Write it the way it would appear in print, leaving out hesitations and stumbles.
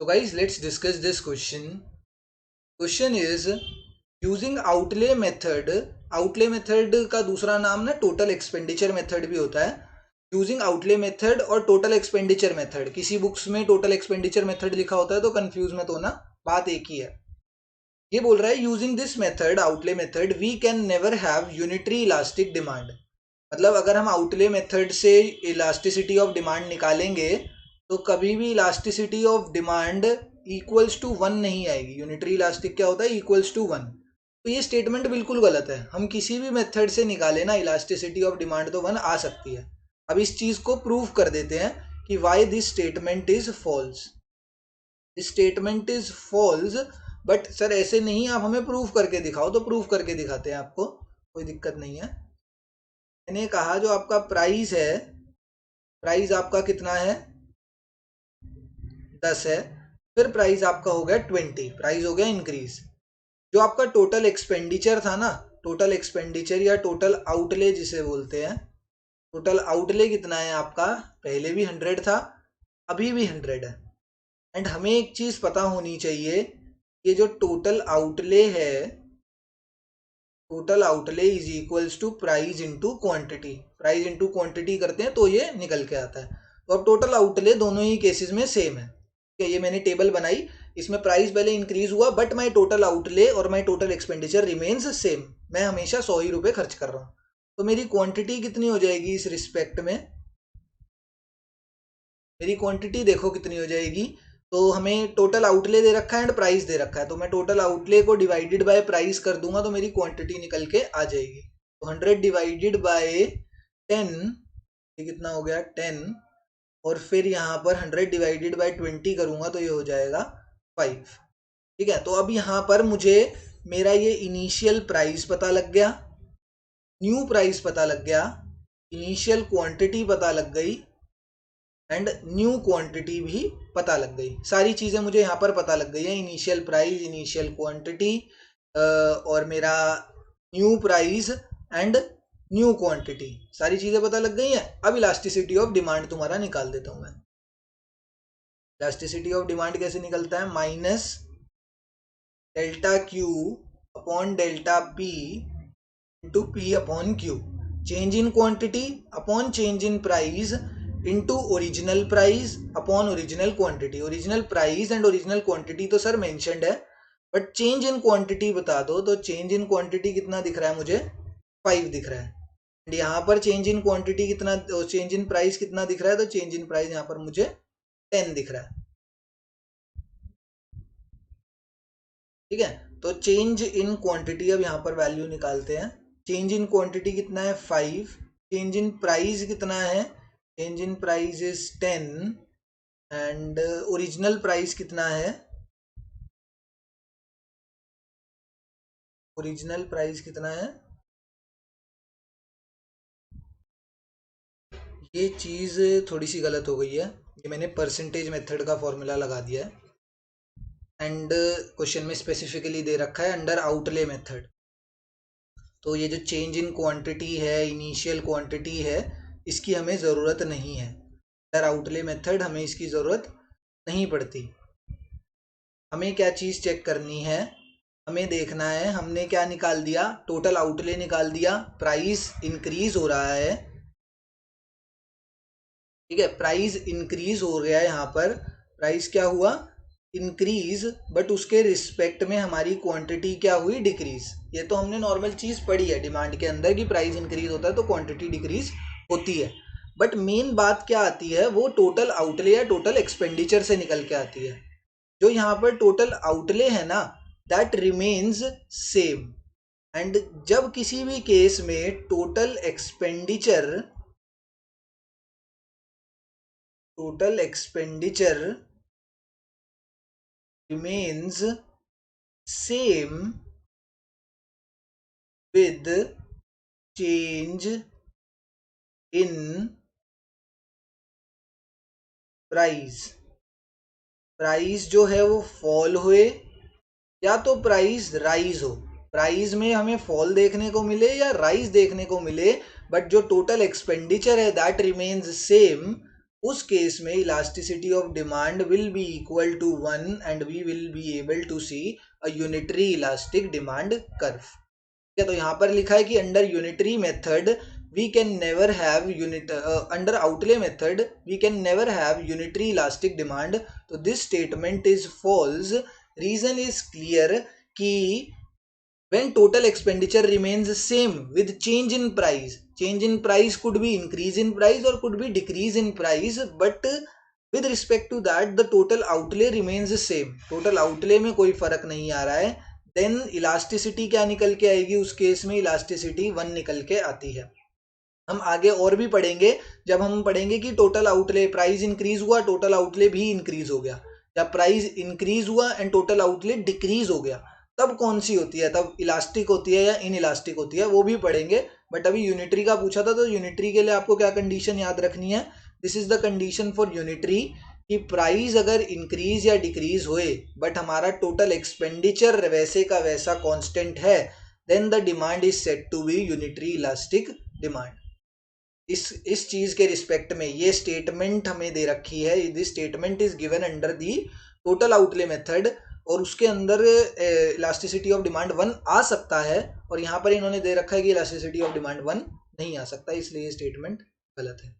So guys, let's discuss this question. Question is using outlay method. outlay method का दूसरा नाम ना total expenditure method भी होता है. यूजिंग आउटले मेथड और टोटल एक्सपेंडिचर मेथड, किसी बुक्स में टोटल एक्सपेंडिचर मेथड लिखा होता है तो कंफ्यूज मत होना, बात एक ही है. ये बोल रहा है using this method, outlay method, we can never have unitary elastic demand. मतलब अगर हम आउटले मेथड से इलास्टिसिटी ऑफ डिमांड निकालेंगे तो कभी भी elasticity of demand equals to one नहीं आएगी. यूनिटरी इलास्टिक क्या होता है? Equals to one. तो ये स्टेटमेंट बिल्कुल गलत है. हम किसी भी मेथड से निकाले ना इलास्टिसिटी ऑफ डिमांड तो वन आ सकती है. अब इस चीज को प्रूव कर देते हैं कि why this statement is false. This statement is false. But sir ऐसे नहीं, आप हमें प्रूव करके दिखाओ. तो प्रूव करके दिखाते हैं आपको, कोई दिक्कत नहीं है. मैंने कहा जो आपका प्राइस है, प्राइस आपका कितना है? 10 है. फिर प्राइस आपका हो गया 20, प्राइस हो गया इंक्रीज. जो आपका टोटल एक्सपेंडिचर था ना, टोटल एक्सपेंडिचर या टोटल आउटले जिसे बोलते हैं, टोटल आउटले कितना है आपका? पहले भी 100 था, अभी भी 100 है. एंड हमें एक चीज पता होनी चाहिए, ये जो टोटल आउटले है, total outlay is equals to price into quantity. Price into quantity करते हैं तो ये निकल के आता है. तो अब टोटल आउटले दोनों ही केसेस में सेम है. ठीक है, ये मैंने टेबल बनाई, इसमें प्राइस पहले इंक्रीज हुआ बट माई टोटल आउटले और माई टोटल एक्सपेंडिचर रिमेन्स सेम. मैं हमेशा 100 ही रुपये खर्च कर रहा हूँ. तो मेरी क्वांटिटी कितनी हो जाएगी इस रिस्पेक्ट में? मेरी क्वांटिटी देखो कितनी हो जाएगी. तो हमें टोटल आउटले दे रखा है एंड प्राइस दे रखा है, तो मैं टोटल आउटले को डिवाइडेड बाय प्राइस कर दूंगा तो मेरी क्वांटिटी निकल के आ जाएगी. तो 100 डिवाइडेड बाय 10, ये कितना हो गया? 10. और फिर यहाँ पर 100 डिवाइडेड बाय 20 करूंगा तो ये हो जाएगा 5. ठीक है, तो अब यहाँ पर मुझे मेरा ये इनिशियल प्राइस पता लग गया, न्यू प्राइस पता लग गया, इनिशियल क्वांटिटी पता लग गई एंड न्यू क्वांटिटी भी पता लग गई. सारी चीज़ें मुझे यहाँ पर पता लग गई है, इनिशियल प्राइस, इनिशियल क्वांटिटी और मेरा new price and new quantity, सारी चीज़ें पता लग गई हैं. अब इलास्टिसिटी ऑफ डिमांड तुम्हारा निकाल देता हूँ मैं. इलास्टिसिटी ऑफ डिमांड कैसे निकलता है? Minus delta Q upon delta P into P upon Q. Change in quantity upon change in price into original price upon original quantity. Original price and original quantity तो sir mentioned है, but change in quantity बता दो. तो change in quantity कितना दिख रहा है मुझे? 5 दिख रहा है. एंड यहाँ पर चेंज इन क्वांटिटी कितना, चेंज इन प्राइस कितना दिख रहा है? तो चेंज इन प्राइस यहाँ पर मुझे 10 दिख रहा है. ठीक है, तो चेंज इन क्वांटिटी, अब यहाँ पर वैल्यू निकालते हैं. चेंज इन क्वांटिटी कितना है? 5. चेंज इन प्राइस कितना है? Change in price is 10. And original price कितना है? ओरिजिनल प्राइस कितना है? ये चीज़ थोड़ी सी गलत हो गई है, ये मैंने परसेंटेज मेथड का फॉर्मूला लगा दिया है एंड क्वेश्चन में स्पेसिफिकली दे रखा है अंडर आउटले मेथड. तो ये जो चेंज इन क्वांटिटी है, इनिशियल क्वांटिटी है, इसकी हमें ज़रूरत नहीं है. अंडर आउटले मेथड हमें इसकी ज़रूरत नहीं पड़ती. हमें क्या चीज़ चेक करनी है? हमें देखना है हमने क्या निकाल दिया, टोटल आउटले निकाल दिया, प्राइस इंक्रीज हो रहा है. ठीक है, प्राइस इंक्रीज हो गया है, यहाँ पर प्राइस क्या हुआ? इंक्रीज. बट उसके रिस्पेक्ट में हमारी क्वांटिटी क्या हुई? डिक्रीज. ये तो हमने नॉर्मल चीज़ पढ़ी है डिमांड के अंदर कि प्राइस इंक्रीज होता है तो क्वांटिटी डिक्रीज होती है. बट मेन बात क्या आती है? वो टोटल आउटले या टोटल एक्सपेंडिचर से निकल के आती है. जो यहाँ पर टोटल आउटले है ना, दैट रिमेन्स सेम. एंड जब किसी भी केस में total expenditure remains same with change in price. Price जो है वो फॉल हुए या तो प्राइस राइज हो. प्राइस में हमें फॉल देखने को मिले या राइज देखने को मिले, बट जो टोटल एक्सपेंडिचर है दैट रिमेन्स सेम. उस केस में elasticity of demand will be equal to 1 and we will be able to see a unitary elastic demand curve. ठीक है, तो यहाँ पर लिखा है कि under unitary method we can never have under outlay method we can never have unitary elastic demand. तो this statement is false. Reason is clear कि when total expenditure remains same with change in price could be increase in price or could be decrease in price, but with respect to that the total outlay remains same. total outlay में कोई फर्क नहीं आ रहा है, then elasticity क्या निकल के आएगी, उस केस में elasticity 1 निकल के आती है। हम आगे और भी पढ़ेंगे, जब हम पढ़ेंगे कि टोटल आउटले प्राइस इंक्रीज हुआ टोटल आउटले भी इंक्रीज हो गया, जब प्राइस इंक्रीज हुआ एंड टोटल आउटले डिक्रीज हो गया तब कौन सी होती है, तब इलास्टिक होती है या इन इलास्टिक होती है, वो भी पढ़ेंगे। बट अभी यूनिटरी का पूछा था, तो यूनिटरी के लिए आपको क्या कंडीशन याद रखनी है, this is the condition for unitary कि प्राइस अगर इंक्रीज या डिक्रीज हुए बट हमारा टोटल एक्सपेंडिचर वैसे का वैसा कांस्टेंट है, then the demand is said to be unitary elastic demand. इस चीज के रिस्पेक्ट में ये स्टेटमेंट हमें दे रखी है, this statement is given under the total outlay method, और उसके अंदर इलास्टिसिटी ऑफ डिमांड 1 आ सकता है, और यहाँ पर इन्होंने दे रखा है कि इलास्टिसिटी ऑफ डिमांड 1 नहीं आ सकता, इसलिए ये स्टेटमेंट गलत है।